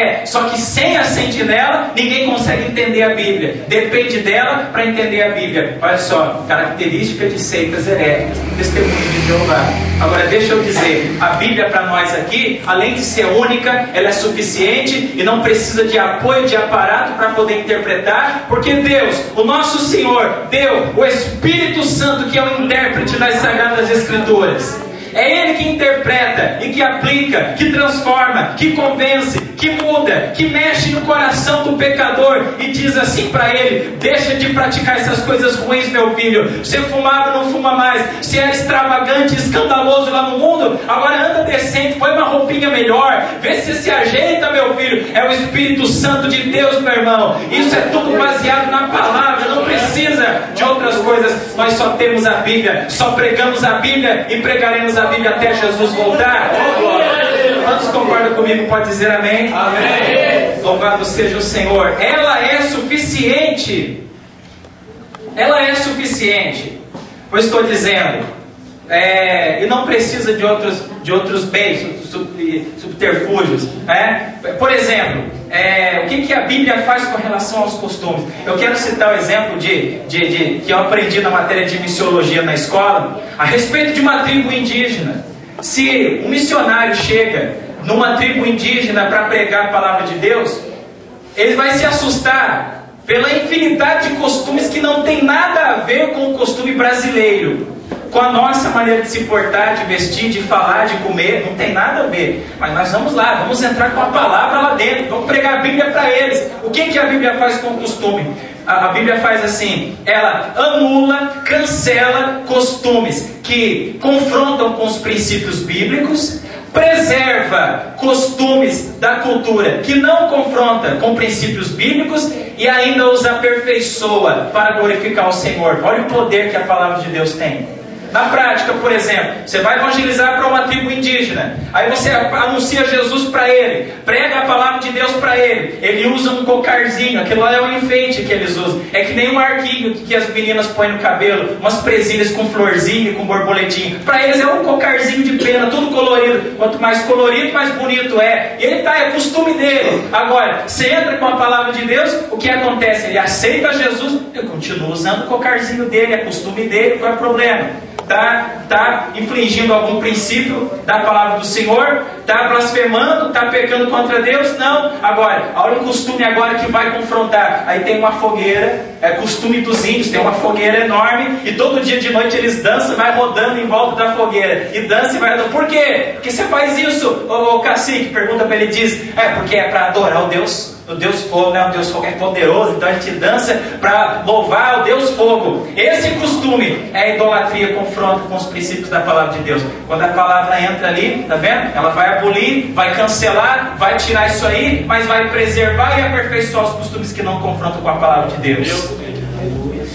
é. Só que sem a sentinela, ninguém consegue entender a Bíblia. Depende dela para entender a Bíblia. Olha só, característica de seitas heréticas, testemunho de Jeová. Agora deixa eu dizer, a Bíblia para nós aqui, além de ser única, ela é suficiente e não precisa de apoio de aparato para poder interpretar, porque Deus, o nosso Senhor, deu o Espírito Santo, que é o intérprete das Sagradas Escrituras. É Ele que interpreta e que aplica, que transforma, que convence, que muda, que mexe no coração do pecador e diz assim para ele: deixa de praticar essas coisas ruins, meu filho. Você fumava, não fuma mais. Você é extravagante, escandaloso lá no mundo, agora anda decente, põe uma roupinha melhor, vê se se ajeita, meu filho. É o Espírito Santo de Deus, meu irmão. Isso é tudo baseado na palavra, não precisa de outras coisas. Nós só temos a Bíblia, só pregamos a Bíblia e pregaremos a Bíblia até Jesus voltar. Quantos concordam comigo? Pode dizer amém? Amém. Louvado seja o Senhor. Ela é suficiente. Ela é suficiente. Pois estou dizendo, e não precisa de outros meios, subterfúgios. Por exemplo, o que a Bíblia faz com relação aos costumes? Eu quero citar o exemplo que eu aprendi na matéria de missiologia na escola, a respeito de uma tribo indígena. Se um missionário chega numa tribo indígena para pregar a palavra de Deus, ele vai se assustar pela infinidade de costumes que não tem nada a ver com o costume brasileiro, com a nossa maneira de se portar, de vestir, de falar, de comer. Não tem nada a ver. Mas nós vamos lá, vamos entrar com a palavra lá dentro, vamos pregar a Bíblia para eles. O que a Bíblia faz com o costume? A Bíblia faz assim: ela anula, cancela costumes que confrontam com os princípios bíblicos, preserva costumes da cultura que não confronta com princípios bíblicos e ainda os aperfeiçoa para glorificar o Senhor. Olha o poder que a palavra de Deus tem. Na prática, por exemplo, você vai evangelizar para uma tribo indígena, aí você anuncia Jesus para ele, prega a palavra de Deus para ele, ele usa um cocarzinho, aquilo lá é um enfeite que eles usam, é que nem um arquinho que as meninas põem no cabelo, umas presilhas com florzinha, com borboletinha. Para eles é um cocarzinho de pena, tudo colorido. Quanto mais colorido, mais bonito é. E ele é costume dele. Agora, você entra com a palavra de Deus, o que acontece? Ele aceita Jesus, eu continuo usando o cocarzinho dele, é costume dele, qual é o problema? Está infringindo algum princípio da palavra do Senhor? Está blasfemando? Está pecando contra Deus? Não. Agora, olha um costume agora que vai confrontar. Aí tem uma fogueira, é costume dos índios, tem uma fogueira enorme e todo dia de noite eles dançam, vai rodando em volta da fogueira. E dança e vai rodando. Por quê? Porque você faz isso? O cacique pergunta para ele, diz, porque é para adorar o Deus Fogo, né? O Deus Fogo é poderoso, então a gente dança para louvar o Deus Fogo. Esse costume é a idolatria, confronta com os princípios da palavra de Deus. Quando a palavra entra ali, tá vendo? Ela vai abolir, vai cancelar, vai tirar isso aí, mas vai preservar e aperfeiçoar os costumes que não confrontam com a palavra de Deus.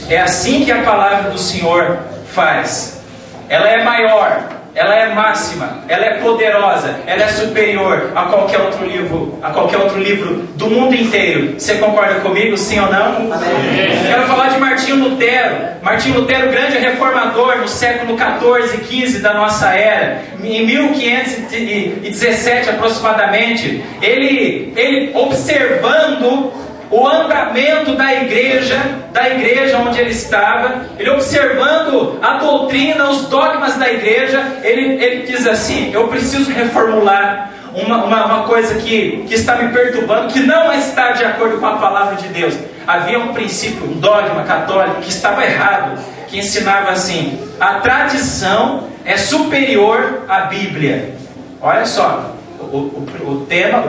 É assim que a palavra do Senhor faz. Ela é maior, ela é máxima, ela é poderosa, ela é superior a qualquer outro livro do mundo inteiro. Você concorda comigo, sim ou não? Amém. Quero falar de Martinho Lutero. Martinho Lutero, grande reformador no século 14 e 15 da nossa era. Em 1517 aproximadamente, ele observando o andamento da igreja onde ele estava, ele observando a doutrina, os dogmas da igreja, ele diz assim: eu preciso reformular uma coisa que está me perturbando, que não está de acordo com a palavra de Deus. Havia um princípio, um dogma católico que estava errado, que ensinava assim: a tradição é superior à Bíblia. Olha só, o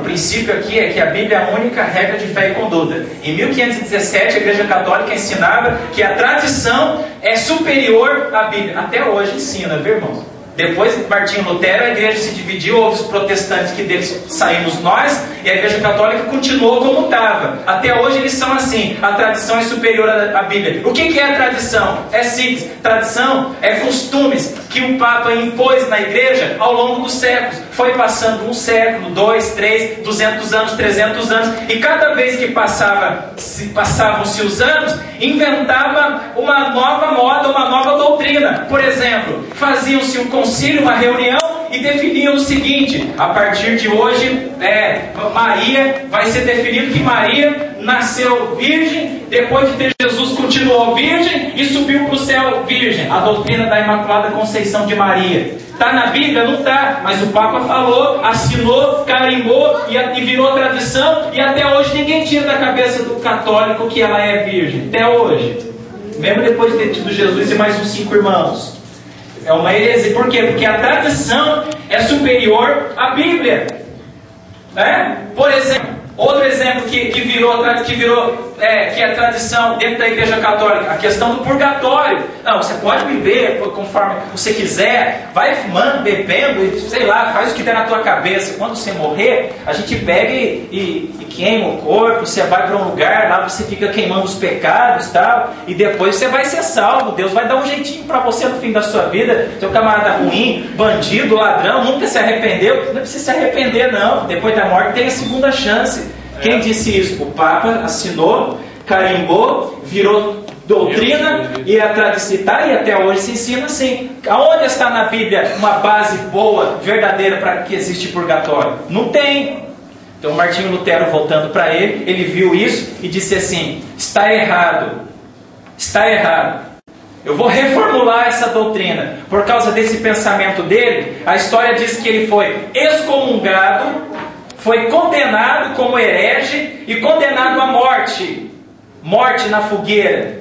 princípio aqui é que a Bíblia é a única regra de fé e conduta. Em 1517 a Igreja Católica ensinava que a tradição é superior à Bíblia. Até hoje ensina, viu, irmãos? Depois de Martinho Lutero, a igreja se dividiu, houve os protestantes, que deles saímos nós, e a Igreja Católica continuou como estava. Até hoje eles são assim: a tradição é superior à Bíblia. O que é a tradição? É simples. Tradição é costumes que o Papa impôs na igreja ao longo dos séculos. Foi passando um século, 2, 3, 200 anos, 300 anos, e cada vez que passavam-se os anos, inventava uma nova moda, uma nova doutrina. Por exemplo, faziam-se um concílio, uma reunião, e definiam o seguinte: a partir de hoje, Maria, vai ser definido que Maria nasceu virgem, depois de ter Jesus continuou virgem e subiu para o céu virgem. A doutrina da Imaculada Conceição de Maria. Está na Bíblia? Não está, mas o Papa falou, assinou, carimbou e virou tradição, e até hoje ninguém tira da cabeça do católico que ela é virgem, até hoje, mesmo depois de ter tido Jesus e mais uns 5 irmãos. É uma heresia. Por quê? Porque a tradição é superior à Bíblia, né? Por exemplo, outro exemplo que é tradição dentro da Igreja Católica, a questão do purgatório. Não, você pode viver conforme você quiser, vai fumando, bebendo, sei lá, faz o que der na tua cabeça. Quando você morrer, a gente pega e queima o corpo, você vai para um lugar, lá você fica queimando os pecados e tal, e depois você vai ser salvo. Deus vai dar um jeitinho para você no fim da sua vida. Seu camarada ruim, bandido, ladrão, nunca se arrependeu, não precisa se arrepender não, depois da morte tem a segunda chance. Quem disse isso? O Papa assinou, carimbou, virou doutrina e a tradição, e até hoje se ensina assim. Aonde está na Bíblia uma base boa, verdadeira para que existe purgatório? Não tem. Então Martinho Lutero, voltando para ele viu isso e disse assim: está errado, está errado. Eu vou reformular essa doutrina. Por causa desse pensamento dele, a história diz que ele foi excomungado, foi condenado como herege e condenado à morte. Morte na fogueira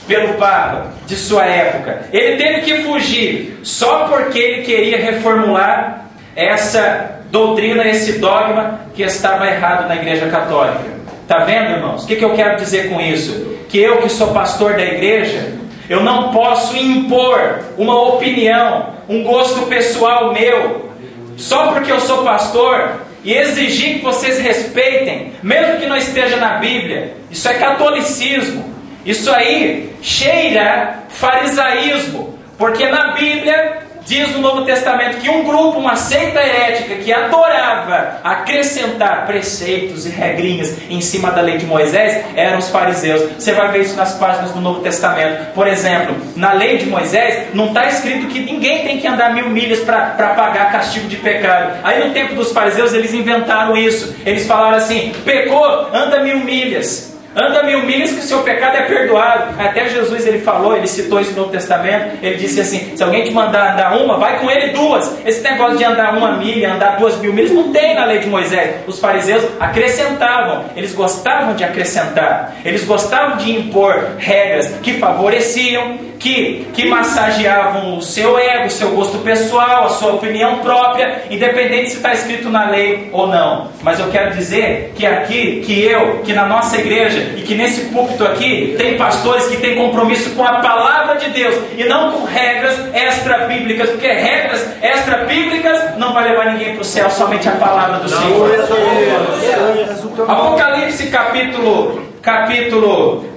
pelo Papa de sua época. Ele teve que fugir só porque ele queria reformular essa doutrina, esse dogma que estava errado na Igreja Católica. Está vendo, irmãos? O que eu quero dizer com isso? Que eu, que sou pastor da igreja, eu não posso impor uma opinião, um gosto pessoal meu, só porque eu sou pastor, e exigir que vocês respeitem, mesmo que não esteja na Bíblia. Isso é catolicismo. Isso aí cheira farisaísmo, porque na Bíblia diz no Novo Testamento que um grupo, uma seita herética que adorava acrescentar preceitos e regrinhas em cima da lei de Moisés eram os fariseus. Você vai ver isso nas páginas do Novo Testamento. Por exemplo, na lei de Moisés não está escrito que ninguém tem que andar 1000 milhas para pagar castigo de pecado. Aí no tempo dos fariseus eles inventaram isso. Eles falaram assim: pecou, anda 1000 milhas. Anda 1000 milhas que o seu pecado é perdoado. Até Jesus ele falou, ele citou isso no Novo Testamento. Ele disse assim: se alguém te mandar andar uma, vai com ele 2. Esse negócio de andar 1 milha, andar 2000 milhas, não tem na lei de Moisés. Os fariseus acrescentavam. Eles gostavam de acrescentar. Eles gostavam de impor regras que favoreciam, que massageavam o seu ego, o seu gosto pessoal, a sua opinião própria, independente se está escrito na lei ou não. Mas eu quero dizer que aqui, que na nossa igreja, e que nesse púlpito aqui, tem pastores que têm compromisso com a palavra de Deus, e não com regras extra-bíblicas, porque regras extra-bíblicas não vai levar ninguém para o céu, somente a palavra do Senhor. Apocalipse capítulo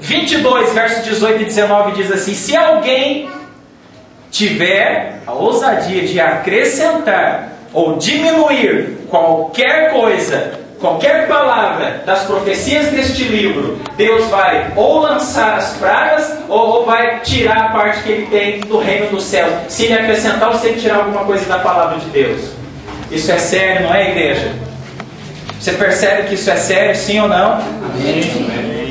22, versos 18 e 19 diz assim: se alguém tiver a ousadia de acrescentar ou diminuir qualquer coisa, qualquer palavra das profecias deste livro, Deus vai ou lançar as pragas ou vai tirar a parte que ele tem do reino dos céus, se ele acrescentar ou se ele tirar alguma coisa da palavra de Deus. Isso é sério, não é, igreja? Você percebe que isso é sério, sim ou não? Amém.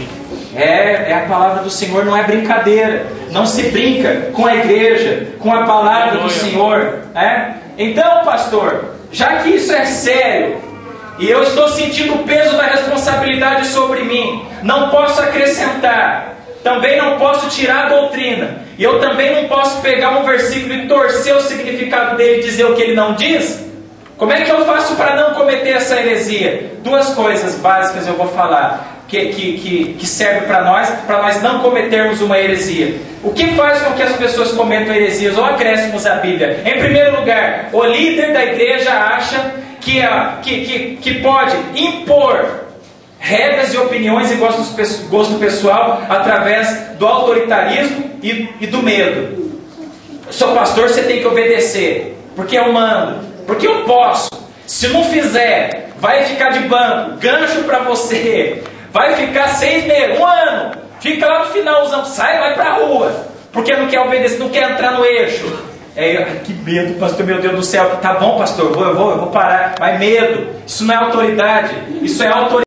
É a palavra do Senhor, não é brincadeira. Não se brinca com a igreja, com a palavra do Senhor. Então, pastor, já que isso é sério, e eu estou sentindo o peso da responsabilidade sobre mim, não posso acrescentar, também não posso tirar a doutrina, e eu também não posso pegar um versículo e torcer o significado dele e dizer o que ele não diz. Como é que eu faço para não cometer essa heresia? 2 coisas básicas eu vou falar que serve para nós não cometermos uma heresia. O que faz com que as pessoas cometam heresias ou acréscimos à Bíblia? Em primeiro lugar, o líder da igreja acha que pode impor regras e opiniões e gosto pessoal através do autoritarismo e do medo. Sou pastor, você tem que obedecer, porque eu mando, porque eu posso. Se não fizer, vai ficar de banco, gancho para você. Vai ficar 6 meses, 1 ano. Fica lá no finalzão, sai, vai para a rua. Porque não quer obedecer, não quer entrar no eixo. Que medo, pastor, meu Deus do céu. Tá bom, pastor, eu vou parar. Mas medo, isso não é autoridade, isso é autoridade.